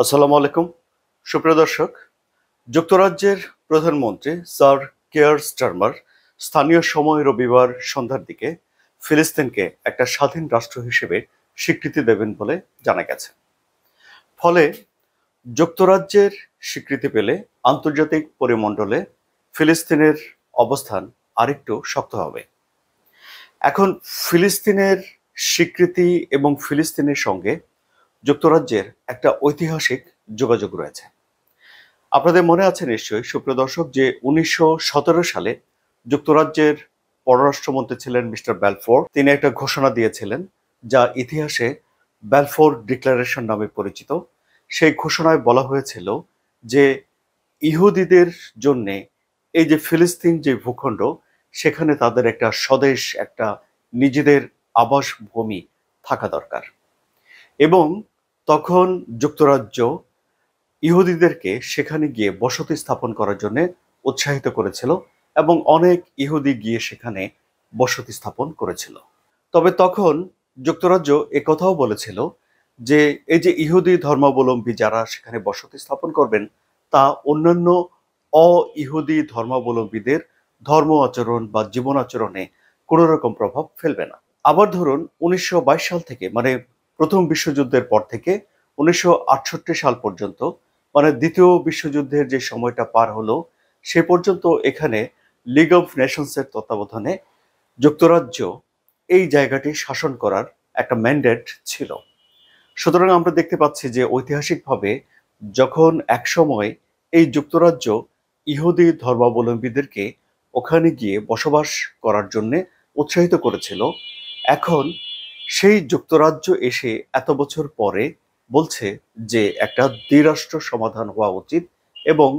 আসসালামু আলাইকুম সুপ্রিয় দর্শক। যুক্তরাজ্যের প্রধানমন্ত্রী স্যার কেয়ার স্টারমার স্থানীয় সময় রবিবার সন্ধ্যার দিকে ফিলিস্তিনকে একটা স্বাধীন রাষ্ট্র হিসেবে স্বীকৃতি দেবেন বলে জানা গেছে। ফলে যুক্তরাজ্যের স্বীকৃতি পেলে আন্তর্জাতিক পরিমণ্ডলে ফিলিস্তিনের অবস্থান আরেকটু শক্ত হবে। এখন ফিলিস্তিনের স্বীকৃতি এবং ফিলিস্তিনের সঙ্গে যুক্তরাজ্যের একটা ঐতিহাসিক যোগাযোগ রয়েছে। আপনাদের মনে আছে নিশ্চয়ই সুপ্রিয় দর্শক যে 1917 সালে যুক্তরাজ্যের পররাষ্ট্রমন্ত্রী ছিলেন মিস্টার ব্যালফোর। তিনি একটা ঘোষণা দিয়েছিলেন যা ইতিহাসে ব্যালফোর ডিক্লারেশন নামে পরিচিত। সেই ঘোষণায় বলা হয়েছিল যে ইহুদিদের জন্যে এই যে ফিলিস্তিন যে ভূখণ্ড, সেখানে তাদের একটা স্বদেশ, একটা নিজেদের আবাসভূমি থাকা দরকার। এবং তখন যুক্তরাজ্য ইহুদিদেরকে সেখানে গিয়ে বসতি স্থাপন করার জন্য উৎসাহিত করেছিল এবং অনেক ইহুদি গিয়ে সেখানে বসতি স্থাপন করেছিল। তবে তখন যুক্তরাজ্য একথাও বলেছিল যে এই যে ইহুদি ধর্মাবলম্বী যারা সেখানে বসতি স্থাপন করবেন তা অন্যান্য ইহুদি ধর্মাবলম্বীদের ধর্ম আচরণ বা জীবন আচরণে কোনো রকম প্রভাব ফেলবে না। আবার ধরুন 1922 সাল থেকে, মানে প্রথম বিশ্বযুদ্ধের পর থেকে 1968 সাল পর্যন্ত, মানে দ্বিতীয় বিশ্বযুদ্ধের যে সময়টা পার হলো সে পর্যন্ত এখানে লিগ অফ নেশনসের তত্ত্বাবধানে যুক্তরাজ্য এই জায়গাটি শাসন করার একটা ম্যান্ডেট ছিল। সুতরাং আমরা দেখতে পাচ্ছি যে ঐতিহাসিকভাবে যখন একসময় এই যুক্তরাজ্য ইহুদি ধর্মাবলম্বীদেরকে ওখানে গিয়ে বসবাস করার জন্য উৎসাহিত করেছিল, এখন সেই যুক্তরাজ্য এসে এত বছর পরে বলছে যে একটা দ্বিরাষ্ট্র সমাধান হওয়া উচিত এবং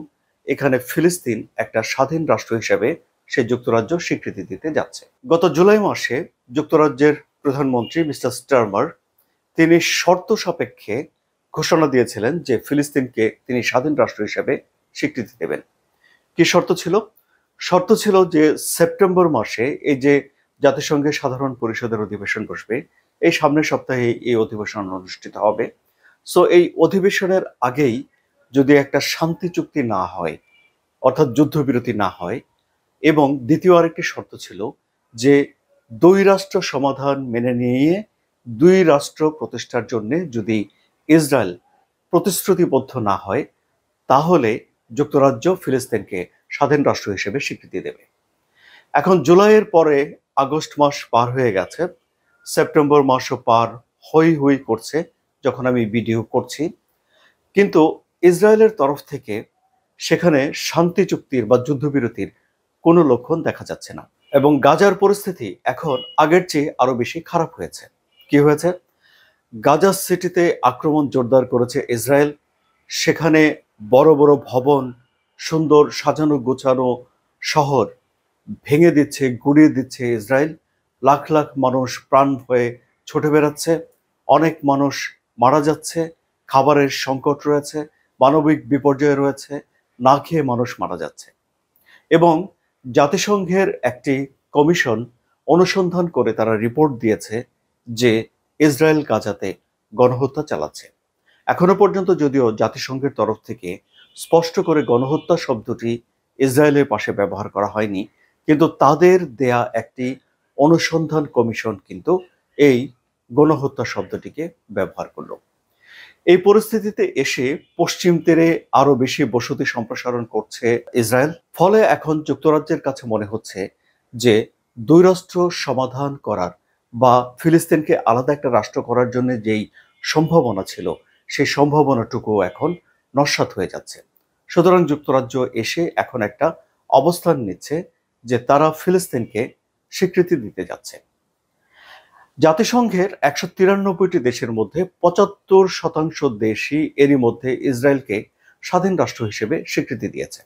এখানে ফিলিস্তিন একটা স্বাধীন রাষ্ট্র হিসেবে সে যুক্তরাজ্য স্বীকৃতি দিতে যাচ্ছে। গত জুলাই মাসে যুক্তরাজ্যের প্রধানমন্ত্রী মিস্টার স্টারমার তিনি শর্ত সাপেক্ষে ঘোষণা দিয়েছিলেন যে ফিলিস্তিনকে তিনি স্বাধীন রাষ্ট্র হিসেবে স্বীকৃতি দেবেন। কি শর্ত ছিল? শর্ত ছিল যে সেপ্টেম্বর মাসে এই যে জাতিসংঘের সাধারণ পরিষদের অধিবেশন বসবে, এই সামনের সপ্তাহে এই অধিবেশন অনুষ্ঠিত হবে। সো এই অধিবেশনের আগেই যদি একটা শান্তি চুক্তি না হয়, অর্থাৎ যুদ্ধবিরতি না হয়, এবং দ্বিতীয় আরেকটি শর্ত ছিল যে দুই রাষ্ট্র সমাধান মেনে নিয়ে দুই রাষ্ট্র প্রতিষ্ঠার জন্য যদি ইসরায়েল প্রতিশ্রুতিবদ্ধ না হয় তাহলে যুক্তরাজ্য ফিলিস্তিনকে স্বাধীন রাষ্ট্র হিসেবে স্বীকৃতি দেবে। এখন জুলাইয়ের পরে আগস্ট মাস পার হয়ে গেছে, সেপ্টেম্বর মাসও পার হই হই করছে যখন আমি ভিডিও করছি, কিন্তু ইসরায়েলের তরফ থেকে সেখানে শান্তি চুক্তির বা যুদ্ধবিরতির কোনো লক্ষণ দেখা যাচ্ছে না এবং গাজার পরিস্থিতি এখন আগের চেয়ে আরো বেশি খারাপ হয়েছে। কি হয়েছে? গাজা সিটিতে আক্রমণ জোরদার করেছে ইসরায়েল। সেখানে বড় বড় ভবন, সুন্দর সাজানো গোছানো শহর ভেঙে দিচ্ছে, গুড়িয়ে দিচ্ছে ইসরায়েল। লাখ লাখ মানুষ প্রাণ ভয়ে ছুটে বেড়াচ্ছে, অনেক মানুষ মারা যাচ্ছে, খাবারের সংকট রয়েছে, মানবিক বিপর্যয় রয়েছে, না খেয়ে মানুষ মারা যাচ্ছে। এবং জাতিসংঘের একটি কমিশন অনুসন্ধান করে তারা রিপোর্ট দিয়েছে যে ইসরায়েল গাজাতে গণহত্যা চালাচ্ছে। এখনো পর্যন্ত যদিও জাতিসংঘের তরফ থেকে স্পষ্ট করে গণহত্যা শব্দটি ইসরায়েলের পাশে ব্যবহার করা হয়নি, কিন্তু তাদের দেয়া একটি অনুসন্ধান কমিশন কিন্তু এই গণহত্যা শব্দটিকে ব্যবহার করলো। এই পরিস্থিতিতে এসে পশ্চিম তীরে আরো বেশি বসতি সম্প্রসারণ করছে ইসরায়েল। ফলে এখন যুক্তরাজ্যের কাছে মনে হচ্ছে যে দুই রাষ্ট্র সমাধান করার বা ফিলিস্তিনকে আলাদা একটা রাষ্ট্র করার জন্য যেই সম্ভাবনা ছিল সেই সম্ভাবনাটুকু এখন নস্যাৎ হয়ে যাচ্ছে। সুতরাং যুক্তরাজ্য এসে এখন একটা অবস্থান নিচ্ছে যে তারা ফিলিস্তিনকে স্বীকৃতি দিতে যাচ্ছে। জাতিসংঘের 193টি দেশের মধ্যে 75% দেশই এরই মধ্যে ইসরায়েলকে স্বাধীন রাষ্ট্র হিসেবে স্বীকৃতি দিয়েছে।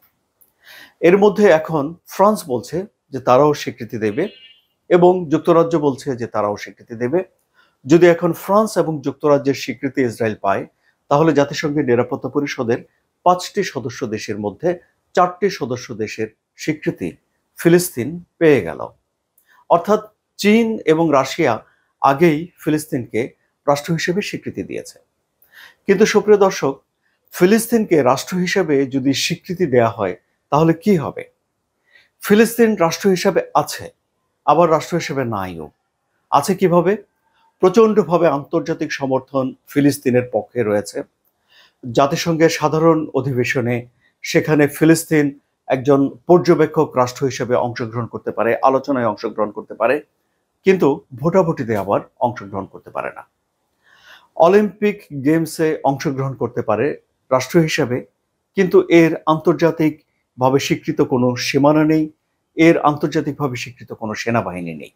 এর মধ্যে এখন ফ্রান্স বলছে যে তারাও স্বীকৃতি দেবে এবং যুক্তরাজ্য বলছে যে তারাও স্বীকৃতি দেবে। যদি এখন ফ্রান্স এবং যুক্তরাজ্যের স্বীকৃতি ইসরায়েল পায় তাহলে জাতিসংঘের নিরাপত্তা পরিষদের 5টি সদস্য দেশের মধ্যে 4টি সদস্য দেশের স্বীকৃতি ফিলিস্তিন পেয়ে গেল। অর্থাৎ চীন এবং রাশিয়া আগেই ফিলিস্তিনকে রাষ্ট্র হিসেবে স্বীকৃতি দিয়েছে। কিন্তু সুপ্রিয় দর্শক, ফিলিস্তিনকে রাষ্ট্র হিসেবে যদি স্বীকৃতি দেয়া হয় তাহলে কি হবে? ফিলিস্তিন রাষ্ট্র হিসেবে আছে, আবার রাষ্ট্র হিসেবে নাইও। আছে কিভাবে? প্রচণ্ডভাবে আন্তর্জাতিক সমর্থন ফিলিস্তিনের পক্ষে রয়েছে। জাতিসংঘের সাধারণ অধিবেশনে সেখানে ফিলিস্তিন একজন পর্যবেক্ষক রাষ্ট্র হিসেবে অংশগ্রহণ করতে পারে, আলোচনায় অংশগ্রহণ করতে পারে, কিন্তু ভোটাভুটিতে আবার অংশগ্রহণ করতে পারে না। অলিম্পিক গেমসে অংশগ্রহণ করতে পারে রাষ্ট্র হিসেবে, কিন্তু এর আন্তর্জাতিকভাবে স্বীকৃত কোনো সীমানা নেই, এর আন্তর্জাতিকভাবে স্বীকৃত কোনো সেনাবাহিনী নেই।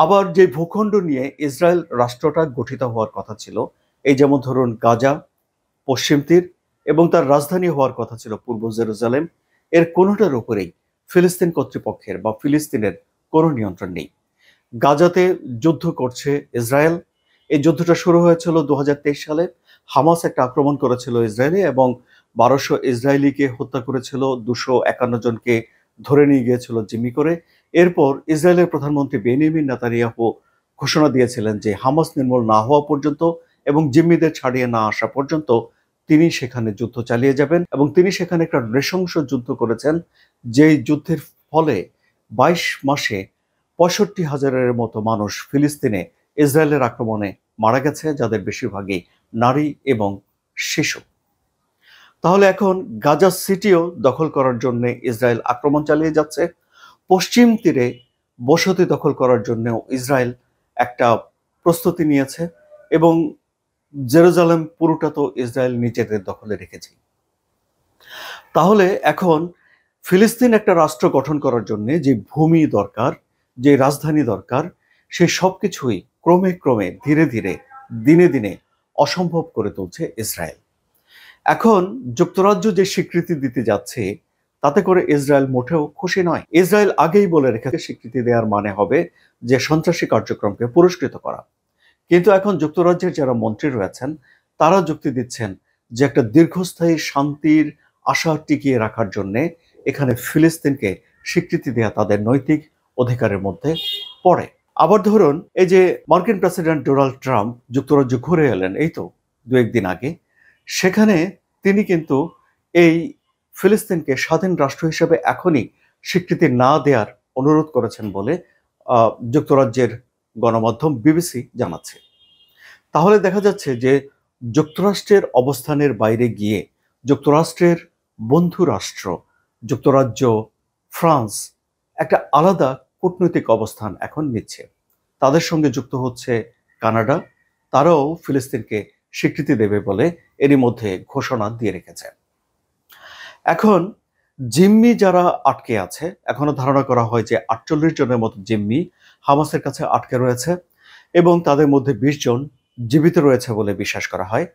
আবার যে ভূখণ্ড নিয়ে ইসরায়েল রাষ্ট্রটা গঠিত হওয়ার কথা ছিল, এই যেমন ধরুন গাজা, পশ্চিম তীর এবং তার রাজধানী হওয়ার কথা ছিল পূর্ব জেরুজালেম, এর কোনোটার উপরেই ফিলিস্তিন কর্তৃপক্ষের বা ফিলিস্তিনের কোনো নিয়ন্ত্রণ নেই। গাজাতে যুদ্ধ করছে ইসরায়েল। এই যুদ্ধটা শুরু হয়েছিল 2023 সালে। হামাস একটা আক্রমণ করেছিল ইসরায়েলে এবং 1200 ইসরায়েলিকে হত্যা করেছিল, 251 জনকে ধরে নিয়ে গিয়েছিল জিম্মি করে। এরপর ইসরায়েলের প্রধানমন্ত্রী বেনিয়ামিন নেতানিয়াহু ঘোষণা দিয়েছিলেন যে হামাস নির্মূল না হওয়া পর্যন্ত এবং জিম্মিদের ছাড়িয়ে না আসা পর্যন্ত তিনি সেখানে যুদ্ধ চালিয়ে যাবেন, এবং তিনি সেখানে একটা নৃশংস যুদ্ধ করেছেন, যেই যুদ্ধের ফলে 22 মাসে 65,000-এর মতো মানুষ ফিলিস্তিনে ইসরায়েলের আক্রমণে মারা গেছে, যাদের বেশিরভাগই নারী এবং শিশু। তাহলে এখন গাজা সিটিও দখল করার জন্য ইসরায়েল আক্রমণ চালিয়ে যাচ্ছে। পশ্চিম তীরে বসতি দখল করার জন্যও ইসরায়েল একটা প্রস্তুতি নিয়েছে, এবং জেরুজালেম পুরোটা তো ইসরায়েল নিজেদের দখলে রেখেছে। তাহলে এখন ফিলিস্তিন একটা রাষ্ট্র গঠন করার জন্য যে ভূমি দরকার, যে রাজধানী দরকার, সেই সব কিছুই ক্রমে ক্রমে ধীরে ধীরে দিনে দিনে অসম্ভব করে তুলছে ইসরায়েল। এখন যুক্তরাজ্য যে স্বীকৃতি দিতে যাচ্ছে, তাতে করে ইসরায়েল মোটেও খুশি নয়। ইসরায়েল আগেই বলে রেখেছে স্বীকৃতি দেওয়ার মানে হবে যে সন্ত্রাসী কার্যক্রমকে পুরস্কৃত করা। কিন্তু এখন যুক্তরাজ্যের যারা মন্ত্রী রয়েছেন তারা যুক্তি দিচ্ছেন যে একটা দীর্ঘস্থায়ী শান্তির আশা টিকিয়ে রাখার জন্যে এখানে ফিলিস্তিনকে স্বীকৃতি দেওয়া তাদের নৈতিক অধিকারের মধ্যে পড়ে। আবার ধরুন, এই যে মার্কিন প্রেসিডেন্ট ডোনাল্ড ট্রাম্প যুক্তরাজ্য ঘুরে এলেন এই তো 2-1 দিন আগে, সেখানে তিনি কিন্তু এই ফিলিস্তিনকে স্বাধীন রাষ্ট্র হিসেবে এখনই স্বীকৃতি না দেওয়ার অনুরোধ করেছেন বলে যুক্তরাজ্যের গণমাধ্যম বিবিসি জানাচ্ছে। তাহলে দেখা যাচ্ছে যে যুক্তরাষ্ট্রের অবস্থানের বাইরে গিয়ে যুক্তরাষ্ট্রের বন্ধু রাষ্ট্র যুক্তরাজ্য, ফ্রান্স একটা আলাদা কূটনৈতিক অবস্থান এখন নিচ্ছে। তাদের সঙ্গে যুক্ত হচ্ছে কানাডা, তারাও ফিলিস্তিনকে স্বীকৃতি দেবে বলে এরই মধ্যে ঘোষণা দিয়ে রেখেছে। এখন জিম্মি যারা আটকে আছে, এখনো ধারণা করা হয় যে 48 জনের মতো জিম্মি হামাসের কাছে আটকে রয়েছে, এবং তাদের মধ্যে 20 জন জীবিত রয়েছে বলে বিশ্বাস করা হয়।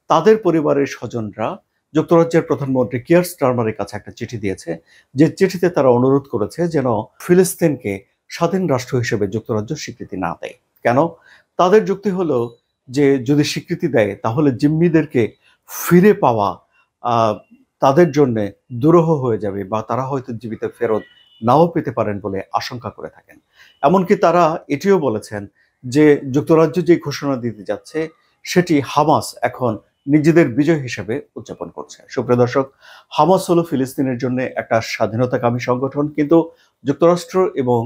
তাদের পরিবারের স্বজনরা যুক্তরাজ্যের প্রধানমন্ত্রী কিয়ার স্টারমারের কাছে একটা চিঠি দিয়েছে, যে চিঠিতে তারা অনুরোধ করেছে যেন ফিলিস্তিনকে স্বাধীন রাষ্ট্র হিসেবে যুক্তরাজ্য স্বীকৃতি না দেয়। কেন? তাদের যুক্তি হলো যে যদি স্বীকৃতি দেয় তাহলে জিম্মিদেরকে ফিরে পাওয়া তাদের জন্য দুরূহ হয়ে যাবে, বা তারা হয়তো জীবিত ফেরত নাও পেতে পারেন বলে আশঙ্কা করে থাকেন। এমনকি তারা এটিও বলেছেন যে যুক্তরাজ্য যে ঘোষণা দিতে যাচ্ছে সেটি হামাস এখন নিজেদের বিজয় হিসেবে উদযাপন করছে। সুপ্রিয় দর্শক, হামাস হলো ফিলিস্তিনের জন্য একটা স্বাধীনতাকামী সংগঠন, কিন্তু যুক্তরাষ্ট্র এবং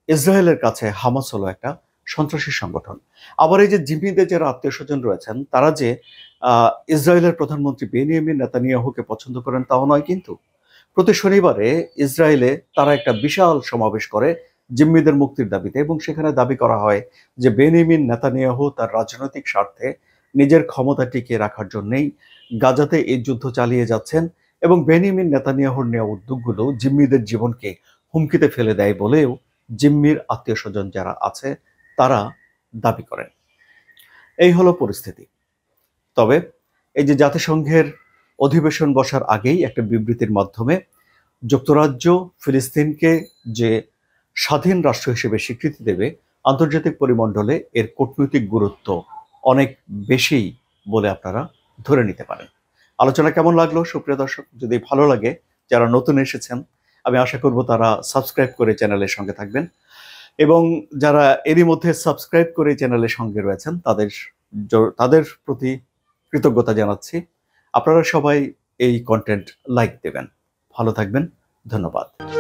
ইসরায়েলের কাছে হামাস হলো একটা সন্ত্রাসী সংগঠন। আবার এই যে জিম্মিদের যারা আত্মীয় স্বজন রয়েছেন তারা যে ইসরায়েলের প্রধানমন্ত্রী বেনিয়ামিন নেতানিয়াহুকে পছন্দ করেন তাও নয়, কিন্তু প্রতি শনিবারে ইসরায়েলে তারা একটা বিশাল সমাবেশ করে জিম্মিদের মুক্তির দাবিতে, এবং সেখানে দাবি করা হয় যে বেনিয়ামিন নেতানিয়াহু তার রাজনৈতিক স্বার্থে নিজের ক্ষমতা টিকিয়ে রাখার জন্যই গাজাতে এই যুদ্ধ চালিয়ে যাচ্ছেন, এবং বেনিয়ামিন নেতানিয়াহুর নেওয়া উদ্যোগগুলো জিম্মিদের জীবনকে হুমকিতে ফেলে দেয় বলেও জিম্মির আত্মীয় স্বজন যারা আছে তারা দাবি করেন। এই হলো পরিস্থিতি। তবে এই যে জাতিসংঘের অধিবেশন বসার আগেই একটা বিবৃতির মাধ্যমে যুক্তরাজ্য ফিলিস্তিনকে যে স্বাধীন রাষ্ট্র হিসেবে স্বীকৃতি দেবে, আন্তর্জাতিক পরিমণ্ডলে এর কূটনৈতিক গুরুত্ব অনেক বেশি বলে আপনারা ধরে নিতে পারেন। আলোচনা কেমন লাগলো সুপ্রিয় দর্শক? যদি ভালো লাগে, যারা নতুন এসেছেন আমি আশা করব তারা সাবস্ক্রাইব করে চ্যানেলের সঙ্গে থাকবেন, এবং যারা এরই মধ্যে সাবস্ক্রাইব করে চ্যানেলের সঙ্গে রয়েছেন তাদের প্রতি কৃতজ্ঞতা জানাচ্ছি। আপনারা সবাই এই কন্টেন্ট লাইক দেবেন। ভালো থাকবেন। ধন্যবাদ।